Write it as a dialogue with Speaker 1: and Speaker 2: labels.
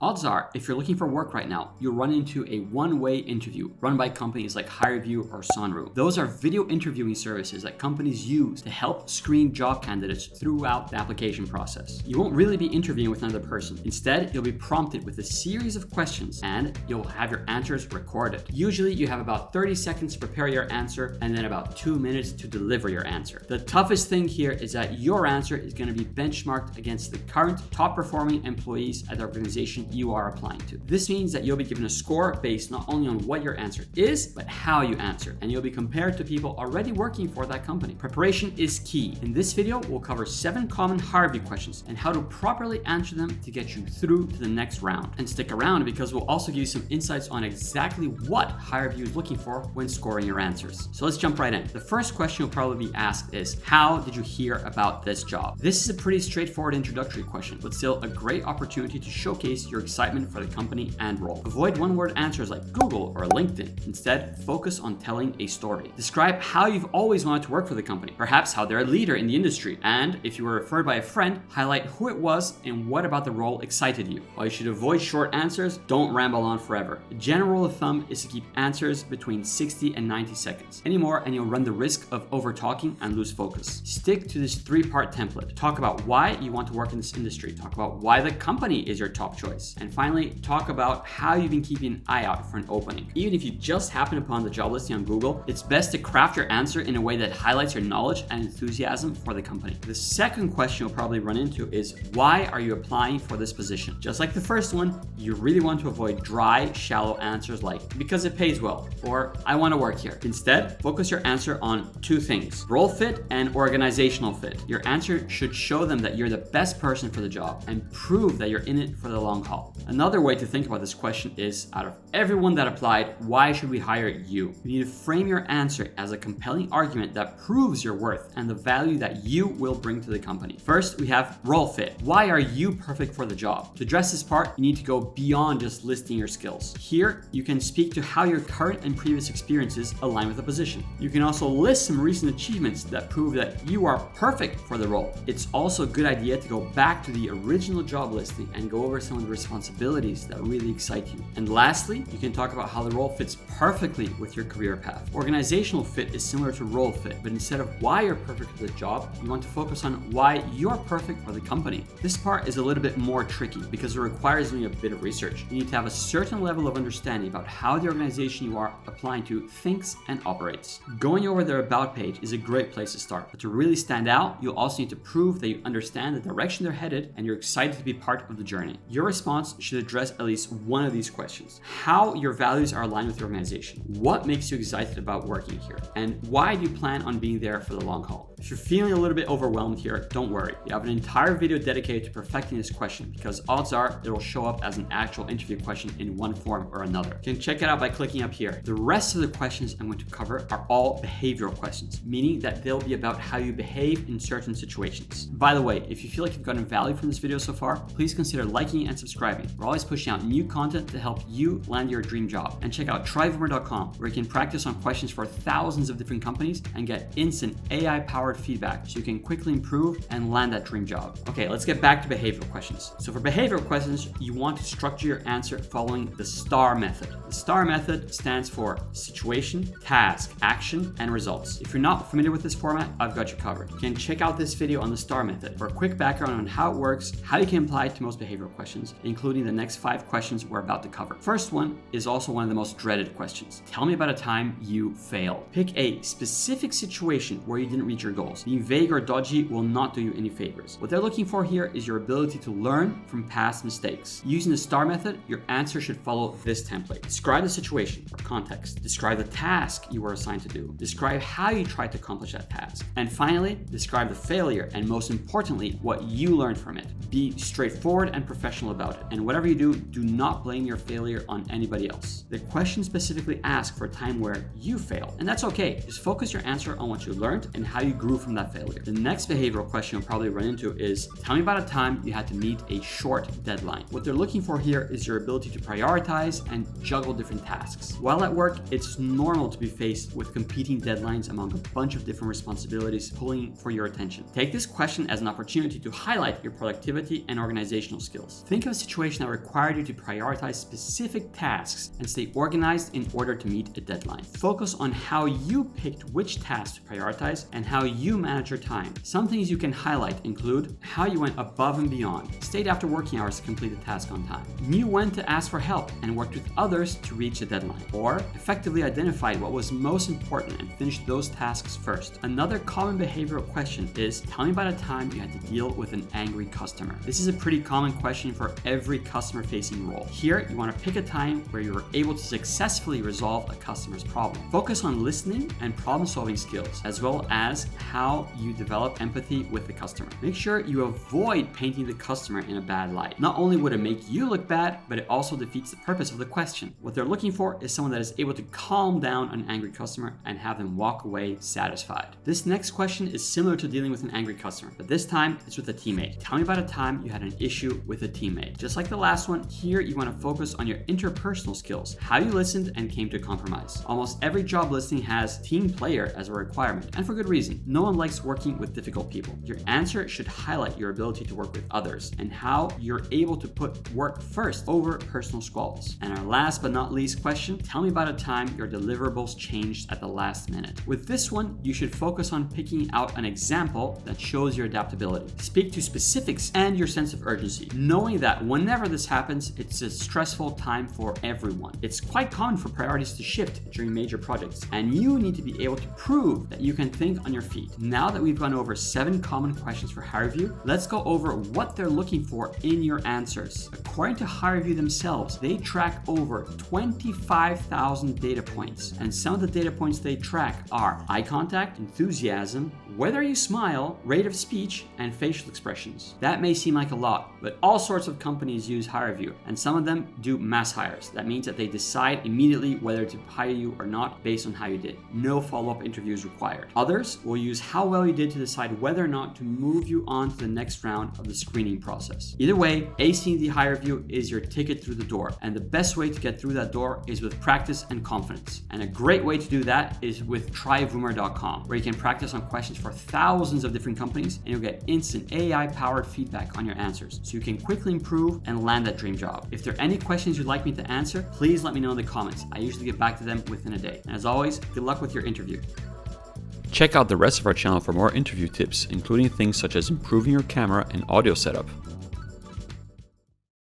Speaker 1: Odds are, if you're looking for work right now, you'll run into a one-way interview run by companies like HireVue or Sunroo. Those are video interviewing services that companies use to help screen job candidates throughout the application process. You won't really be interviewing with another person. Instead, you'll be prompted with a series of questions and you'll have your answers recorded. Usually, you have about 30 seconds to prepare your answer and then about 2 minutes to deliver your answer. The toughest thing here is that your answer is going to be benchmarked against the current top-performing employees at the organization you are applying to. This means that you'll be given a score based not only on what your answer is, but how you answer, and you'll be compared to people already working for that company. Preparation is key. In this video, we'll cover 7 common HireVue questions and how to properly answer them to get you through to the next round. And stick around because we'll also give you some insights on exactly what HireVue is looking for when scoring your answers. So let's jump right in. The first question you'll probably be asked is, how did you hear about this job? This is a pretty straightforward introductory question, but still a great opportunity to showcase your excitement for the company and role. Avoid one-word answers like Google or LinkedIn. Instead, focus on telling a story. Describe how you've always wanted to work for the company, perhaps how they're a leader in the industry, and if you were referred by a friend, highlight who it was and what about the role excited you. While you should avoid short answers, don't ramble on forever. A general rule of thumb is to keep answers between 60 and 90 seconds. Any more and you'll run the risk of over-talking and lose focus. Stick to this 3-part template. Talk about why you want to work in this industry. Talk about why the company is your top choice. And finally, talk about how you've been keeping an eye out for an opening. Even if you just happen upon the job listing on Google, it's best to craft your answer in a way that highlights your knowledge and enthusiasm for the company. The second question you'll probably run into is, why are you applying for this position? Just like the first one, you really want to avoid dry, shallow answers like, because it pays well, or I want to work here. Instead, focus your answer on 2 things, role fit and organizational fit. Your answer should show them that you're the best person for the job and prove that you're in it for the long haul. Another way to think about this question is, out of everyone that applied, why should we hire you? You need to frame your answer as a compelling argument that proves your worth and the value that you will bring to the company. First, we have role fit. Why are you perfect for the job? To address this part, you need to go beyond just listing your skills. Here, you can speak to how your current and previous experiences align with the position. You can also list some recent achievements that prove that you are perfect for the role. It's also a good idea to go back to the original job listing and go over some of the responsibilities that really excite you. And lastly, you can talk about how the role fits perfectly with your career path. Organizational fit is similar to role fit, but instead of why you're perfect for the job, you want to focus on why you're perfect for the company. This part is a little bit more tricky because it requires doing a bit of research. You need to have a certain level of understanding about how the organization you are applying to thinks and operates. Going over their about page is a great place to start, but to really stand out, you'll also need to prove that you understand the direction they're headed and you're excited to be part of the journey. Your response should address at least one of these questions. How your values are aligned with your organization. What makes you excited about working here? And why do you plan on being there for the long haul? If you're feeling a little bit overwhelmed here, don't worry. You have an entire video dedicated to perfecting this question because odds are it will show up as an actual interview question in one form or another. You can check it out by clicking up here. The rest of the questions I'm going to cover are all behavioral questions, meaning that they'll be about how you behave in certain situations. By the way, if you feel like you've gotten value from this video so far, please consider liking and subscribing. We're always pushing out new content to help you land your dream job. And check out tryvoomer.com where you can practice on questions for thousands of different companies and get instant AI-powered feedback so you can quickly improve and land that dream job. Okay, let's get back to behavioral questions. So for behavioral questions, you want to structure your answer following the STAR method. The STAR method stands for situation, task, action, and results. If you're not familiar with this format, I've got you covered. You can check out this video on the STAR method for a quick background on how it works, how you can apply it to most behavioral questions, including the next 5 questions we're about to cover. First one is also one of the most dreaded questions. Tell me about a time you failed. Pick a specific situation where you didn't reach your goals. Being vague or dodgy will not do you any favors. What they're looking for here is your ability to learn from past mistakes. Using the STAR method, your answer should follow this template. Describe the situation or context. Describe the task you were assigned to do. Describe how you tried to accomplish that task. And finally, describe the failure and most importantly, what you learned from it. Be straightforward and professional about it. And whatever you do not blame your failure on anybody else. The question specifically asks for a time where you failed. And that's okay. Just focus your answer on what you learned and how you grew grew from that failure. The next behavioral question you'll probably run into is, tell me about a time you had to meet a short deadline. What they're looking for here is your ability to prioritize and juggle different tasks. While at work, it's normal to be faced with competing deadlines among a bunch of different responsibilities pulling for your attention. Take this question as an opportunity to highlight your productivity and organizational skills. Think of a situation that required you to prioritize specific tasks and stay organized in order to meet a deadline. Focus on how you picked which tasks to prioritize and how you manage your time. Some things you can highlight include how you went above and beyond, stayed after working hours to complete the task on time, knew when to ask for help and worked with others to reach the deadline, or effectively identified what was most important and finished those tasks first. Another common behavioral question is, tell me about a time you had to deal with an angry customer. This is a pretty common question for every customer-facing role. Here, you want to pick a time where you were able to successfully resolve a customer's problem. Focus on listening and problem-solving skills, as well as how you develop empathy with the customer. Make sure you avoid painting the customer in a bad light. Not only would it make you look bad, but it also defeats the purpose of the question. What they're looking for is someone that is able to calm down an angry customer and have them walk away satisfied. This next question is similar to dealing with an angry customer, but this time it's with a teammate. Tell me about a time you had an issue with a teammate. Just like the last one, here you want to focus on your interpersonal skills, how you listened and came to compromise. Almost every job listing has team player as a requirement, and for good reason. No one likes working with difficult people. Your answer should highlight your ability to work with others and how you're able to put work first over personal squabbles. And our last but not least question, tell me about a time your deliverables changed at the last minute. With this one, you should focus on picking out an example that shows your adaptability. Speak to specifics and your sense of urgency, knowing that whenever this happens, it's a stressful time for everyone. It's quite common for priorities to shift during major projects, and you need to be able to prove that you can think on your feet. Now that we've gone over 7 common questions for HireVue, let's go over what they're looking for in your answers. According to HireVue themselves, they track over 25,000 data points, and some of the data points they track are eye contact, enthusiasm, whether you smile, rate of speech, and facial expressions. That may seem like a lot, but all sorts of companies use HireVue, and some of them do mass hires. That means that they decide immediately whether to hire you or not based on how you did. No follow-up interviews required. Others will use how well you did to decide whether or not to move you on to the next round of the screening process. Either way, acing the HireVue is your ticket through the door, and the best way to get through that door is with practice and confidence. And a great way to do that is with tryvoomer.com, where you can practice on questions for thousands of different companies, and you'll get instant AI-powered feedback on your answers, so you can quickly improve and land that dream job. If there are any questions you'd like me to answer, please let me know in the comments. I usually get back to them within a day. And as always, good luck with your interview. Check out the rest of our channel for more interview tips, including things such as improving your camera and audio setup.